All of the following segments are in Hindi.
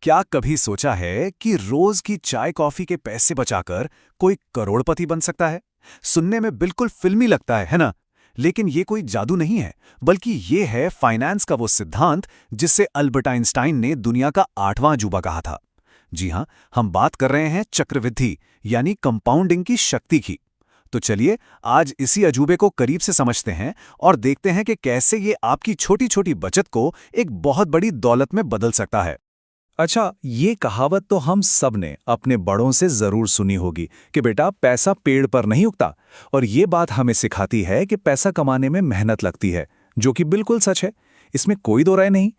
क्या कभी सोचा है कि रोज की चाय कॉफी के पैसे बचाकर कोई करोड़पति बन सकता है? सुनने में बिल्कुल फिल्मी लगता है ना? लेकिन ये कोई जादू नहीं है, बल्कि ये है फाइनेंस का वो सिद्धांत जिससे अल्बर्ट आइंस्टाइन ने दुनिया का 8वां अजूबा कहा था। जी हां, हम बात कर रहे हैं चक्रवृद्धि यानी कंपाउंडिंग की शक्ति की। तो चलिए आज इसी अजूबे को करीब से समझते हैं और देखते हैं कि कैसे ये आपकी छोटी-छोटी बचत को एक बहुत बड़ी दौलत में बदल सकता है। अच्छा, ये कहावत तो हम सब ने अपने बड़ों से जरूर सुनी होगी कि बेटा पैसा पेड़ पर नहीं उगता। और ये बात हमें सिखाती है कि पैसा कमाने में मेहनत लगती है, जो कि बिल्कुल सच है, इसमें कोई दो राय नहीं।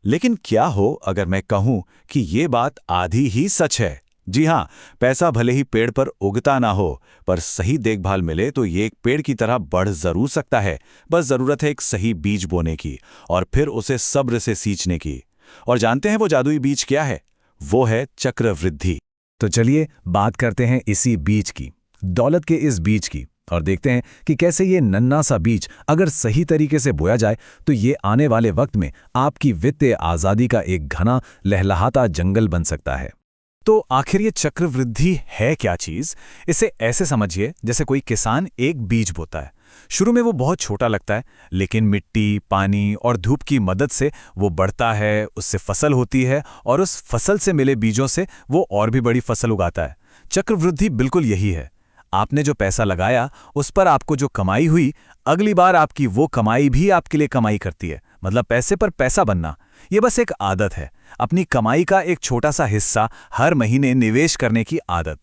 लेकिन क्या हो अगर मैं कहूं कि ये बात आधी ही सच है। जी हां, पैसा भले ही पेड़ पर उगता ना हो, पर सही देखभाल मिले तो ये एक पेड़ की तरह बढ़ जरूर सकता है। बस जरूरत है एक सही बीज बोने की और फिर उसे सब्र से सींचने की। और जानते हैं वो जादुई बीज क्या है? वो है चक्रवृद्धि। तो चलिए बात करते हैं इसी बीज की, दौलत के इस बीज की, और देखते हैं कि कैसे ये नन्हा सा बीज अगर सही तरीके से बोया जाए तो ये आने वाले वक्त में आपकी वित्तीय आज़ादी का एक घना लहलहाता जंगल बन सकता है। तो आखिर ये चक्रवृद्धि है क्या चीज? इसे ऐसे समझिए जैसे कोई किसान एक बीज बोता है। शुरू में वो बहुत छोटा लगता है, लेकिन मिट्टी, पानी और धूप की मदद से वो बढ़ता है, उससे फसल होती है और उस फसल से मिले बीजों से वो और भी बड़ी फसल उगाता है। चक्रवृद्धि बिल्कुल यही है। आपने जो पैसा लगाया उस पर आपको जो कमाई हुई, अगली बार आपकी वो कमाई भी आपके लिए कमाई करती है। मतलब पैसे पर पैसा बनना ये बस एक आदत है, अपनी कमाई का एक छोटा सा हिस्सा हर महीने निवेश करने की आदत।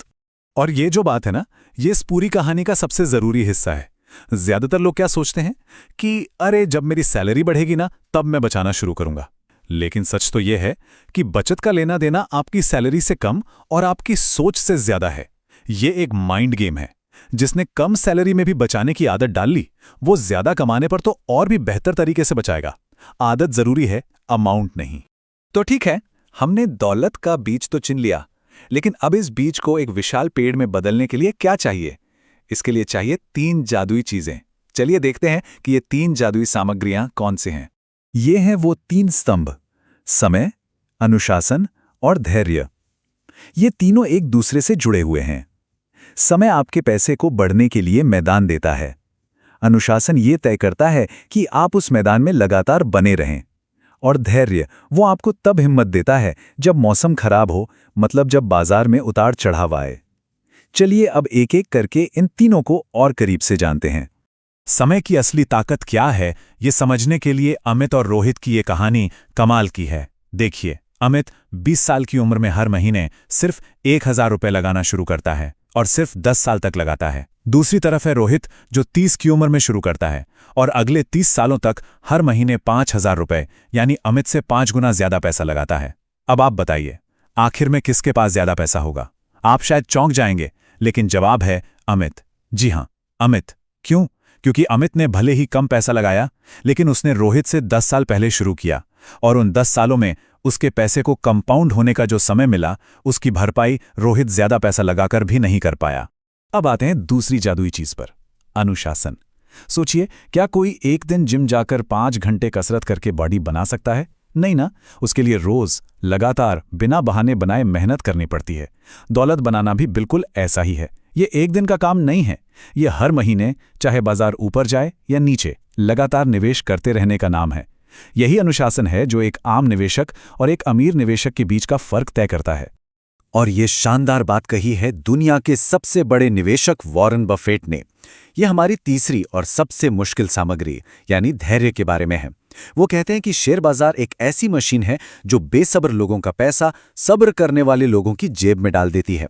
और ये जो बात है ना, ये इस पूरी कहानी का सबसे जरूरी हिस्सा है। ज्यादातर लोग क्या सोचते हैं कि अरे जब मेरी सैलरी बढ़ेगी ना तब मैं बचाना शुरू करूंगा। लेकिन सच तो यह है कि बचत का लेना देना आपकी सैलरी से कम और आपकी सोच से ज्यादा है। ये एक माइंड गेम है। जिसने कम सैलरी में भी बचाने की आदत डाल ली, वो ज्यादा कमाने पर तो और भी बेहतर तरीके से बचाएगा। आदत जरूरी है, अमाउंट नहीं। तो ठीक है, हमने दौलत का बीज तो चुन लिया, लेकिन अब इस बीज को एक विशाल पेड़ में बदलने के लिए क्या चाहिए? इसके लिए चाहिए 3 जादुई चीजें। चलिए देखते हैं कि ये 3 जादुई सामग्रियां कौन से हैं। ये हैं वो 3 स्तंभ: समय, अनुशासन और धैर्य। ये तीनों एक दूसरे से जुड़े हुए हैं। समय आपके पैसे को बढ़ने के लिए मैदान देता है। अनुशासन ये तय करता है कि आप उस मैदान में लगातार बने रहें। और धैर्य वो आपको तब हिम्मत देता है जब मौसम खराब हो, मतलब जब बाजार में उतार चढ़ाव आए। चलिए अब एक एक करके इन तीनों को और करीब से जानते हैं। समय की असली ताकत क्या है, ये समझने के लिए अमित और रोहित की ये कहानी कमाल की है। देखिए, अमित 20 साल की उम्र में हर महीने सिर्फ 1000 रुपये लगाना शुरू करता है और सिर्फ 10 साल तक लगाता है। दूसरी तरफ है रोहित, जो 30 की उम्र में शुरू करता है और अगले 30 सालों तक हर महीने 5000 रुपये यानी अमित से 5 गुना ज्यादा पैसा लगाता है। अब आप बताइए, आखिर में किसके पास ज्यादा पैसा होगा? आप शायद चौंक जाएंगे, लेकिन जवाब है अमित। जी हां, अमित। क्यों? क्योंकि अमित ने भले ही कम पैसा लगाया, लेकिन उसने रोहित से 10 साल पहले शुरू किया और उन 10 सालों में उसके पैसे को कंपाउंड होने का जो समय मिला, उसकी भरपाई रोहित ज्यादा पैसा लगाकर भी नहीं कर पाया। अब आते हैं दूसरी जादुई चीज पर, अनुशासन। सोचिए, क्या कोई एक दिन जिम जाकर 5 घंटे कसरत करके बॉडी बना सकता है? नहीं ना। उसके लिए रोज लगातार बिना बहाने बनाए मेहनत करनी पड़ती है। दौलत बनाना भी बिल्कुल ऐसा ही है। ये एक दिन का काम नहीं है, ये हर महीने, चाहे बाजार ऊपर जाए या नीचे, लगातार निवेश करते रहने का नाम है। यही अनुशासन है जो एक आम निवेशक और एक अमीर निवेशक के बीच का फर्क तय करता है। और ये शानदार बात कही है दुनिया के सबसे बड़े निवेशक वॉरेन बफेट ने। ये हमारी तीसरी और सबसे मुश्किल सामग्री यानी धैर्य के बारे में है। वो कहते हैं कि शेयर बाजार एक ऐसी मशीन है जो बेसब्र लोगों का पैसा सब्र करने वाले लोगों की जेब में डाल देती है।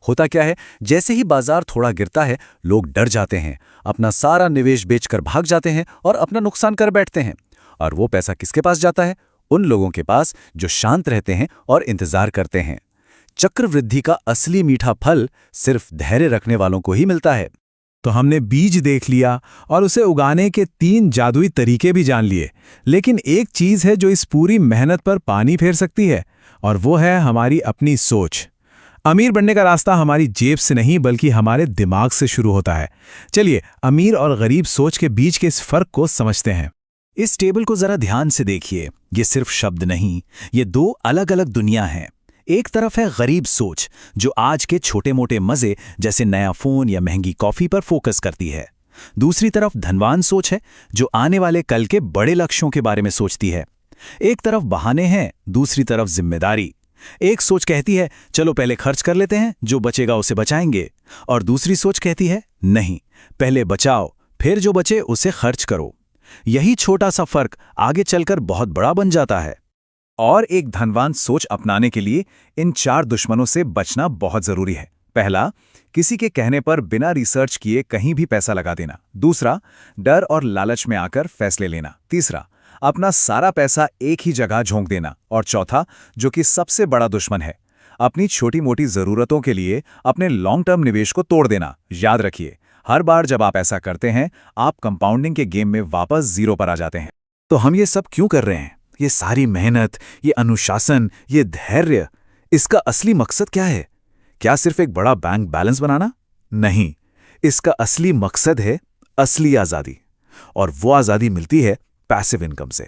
होता क्या है, जैसे ही बाजार थोड़ा गिरता है, लोग डर जाते हैं, अपना सारा निवेश बेचकर भाग जाते हैं और अपना नुकसान कर बैठते हैं। और वो पैसा किसके पास जाता है? उन लोगों के पास जो शांत रहते हैं और इंतजार करते हैं। चक्रवृद्धि का असली मीठा फल सिर्फ धैर्य रखने वालों को ही मिलता है। तो हमने बीज देख लिया और उसे उगाने के 3 जादुई तरीके भी जान लिए, लेकिन एक चीज है जो इस पूरी मेहनत पर पानी फेर सकती है, और वो है हमारी अपनी सोच। अमीर बनने का रास्ता हमारी जेब से नहीं बल्कि हमारे दिमाग से शुरू होता है। चलिए अमीर और गरीब सोच के बीच के इस फर्क को समझते हैं। इस टेबल को जरा ध्यान से देखिए। ये सिर्फ शब्द नहीं, ये दो अलग अलग दुनिया हैं। एक तरफ है गरीब सोच, जो आज के छोटे मोटे मजे जैसे नया फोन या महंगी कॉफी पर फोकस करती है। दूसरी तरफ धनवान सोच है, जो आने वाले कल के बड़े लक्ष्यों के बारे में सोचती है। एक तरफ बहाने हैं, दूसरी तरफ जिम्मेदारी। एक सोच कहती है चलो पहले खर्च कर लेते हैं, जो बचेगा उसे बचाएंगे, और दूसरी सोच कहती है नहीं, पहले बचाओ, फिर जो बचे उसे खर्च करो। यही छोटा सा फर्क आगे चलकर बहुत बड़ा बन जाता है। और एक धनवान सोच अपनाने के लिए इन 4 दुश्मनों से बचना बहुत जरूरी है। पहला, किसी के कहने पर बिना रिसर्च किए कहीं भी पैसा लगा देना। दूसरा, डर और लालच में आकर फैसले लेना। तीसरा, अपना सारा पैसा एक ही जगह झोंक देना। और चौथा, जो कि सबसे बड़ा दुश्मन है, अपनी छोटी मोटी जरूरतों के लिए अपने लॉन्ग टर्म निवेश को तोड़ देना। याद रखिए, हर बार जब आप ऐसा करते हैं, आप कंपाउंडिंग के गेम में वापस 0 पर आ जाते हैं। तो हम ये सब क्यों कर रहे हैं? ये सारी मेहनत, ये अनुशासन, ये धैर्य, इसका असली मकसद क्या है? क्या सिर्फ एक बड़ा बैंक बैलेंस बनाना? नहीं, इसका असली मकसद है असली आज़ादी। और वो आज़ादी मिलती है पैसिव इनकम से।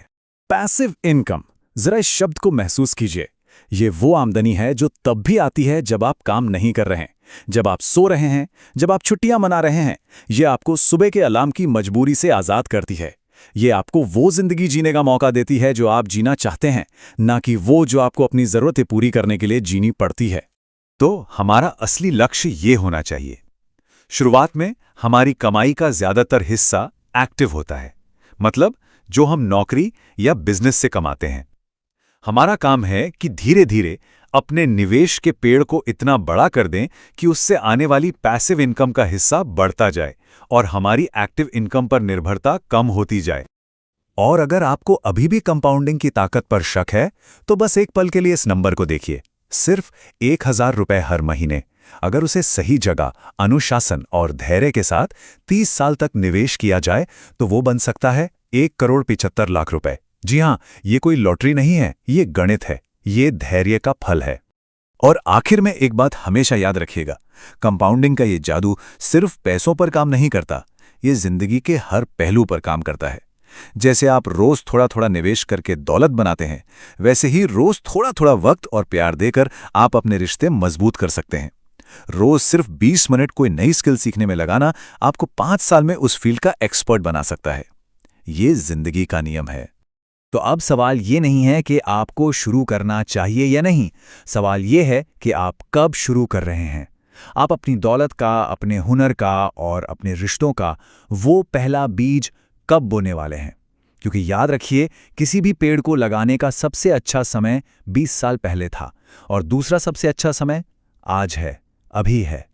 पैसिव इनकम, जरा इस शब्द को महसूस कीजिए। ये वो आमदनी है जो तब भी आती है जब आप काम नहीं कर रहे हैं, जब आप सो रहे हैं, जब आप छुट्टियां मना रहे हैं। ये आपको सुबह के अलार्म की मजबूरी से आज़ाद करती है। ये आपको वो जिंदगी जीने का मौका देती है जो आप जीना चाहते हैं, ना कि वो जो आपको अपनी ज़रूरतें पूरी करने के लिए जीनी पड़ती है। तो हमारा असली लक्ष्य ये होना चाहिए। शुरुआत में हमारी कमाई का ज्यादातर हिस्सा एक्टिव होता है, मतलब जो हम नौकरी या बिजनेस से कमाते हैं। हमारा काम है कि धीरे धीरे अपने निवेश के पेड़ को इतना बड़ा कर दें कि उससे आने वाली पैसिव इनकम का हिस्सा बढ़ता जाए और हमारी एक्टिव इनकम पर निर्भरता कम होती जाए। और अगर आपको अभी भी कंपाउंडिंग की ताकत पर शक है, तो बस एक पल के लिए इस नंबर को देखिए। सिर्फ 1000 रुपए हर महीने। अगर उसे सही जगह, अनुशासन और धैर्य के साथ 30 साल तक निवेश किया जाए, तो वो बन सकता है 1,75,00,000 रुपए। जी हाँ, ये कोई लॉटरी नहीं है, ये गणित है, ये धैर्य का फल है। और आखिर में एक बात हमेशा याद रखिएगा, कंपाउंडिंग का ये जादू सिर्फ पैसों पर काम नहीं करता, ये जिंदगी के हर पहलू पर काम करता है। जैसे आप रोज थोड़ा थोड़ा निवेश करके दौलत बनाते हैं, वैसे ही रोज थोड़ा थोड़ा वक्त और प्यार देकर आप अपने रिश्ते मजबूत कर सकते हैं। रोज सिर्फ 20 मिनट कोई नई स्किल सीखने में लगाना आपको 5 साल में उस फील्ड का एक्सपर्ट बना सकता है। ये जिंदगी का नियम है। तो अब सवाल ये नहीं है कि आपको शुरू करना चाहिए या नहीं, सवाल ये है कि आप कब शुरू कर रहे हैं। आप अपनी दौलत का, अपने हुनर का और अपने रिश्तों का वो पहला बीज कब बोने वाले हैं? क्योंकि याद रखिए, किसी भी पेड़ को लगाने का सबसे अच्छा समय 20 साल पहले था और दूसरा सबसे अच्छा समय आज है, अभी है।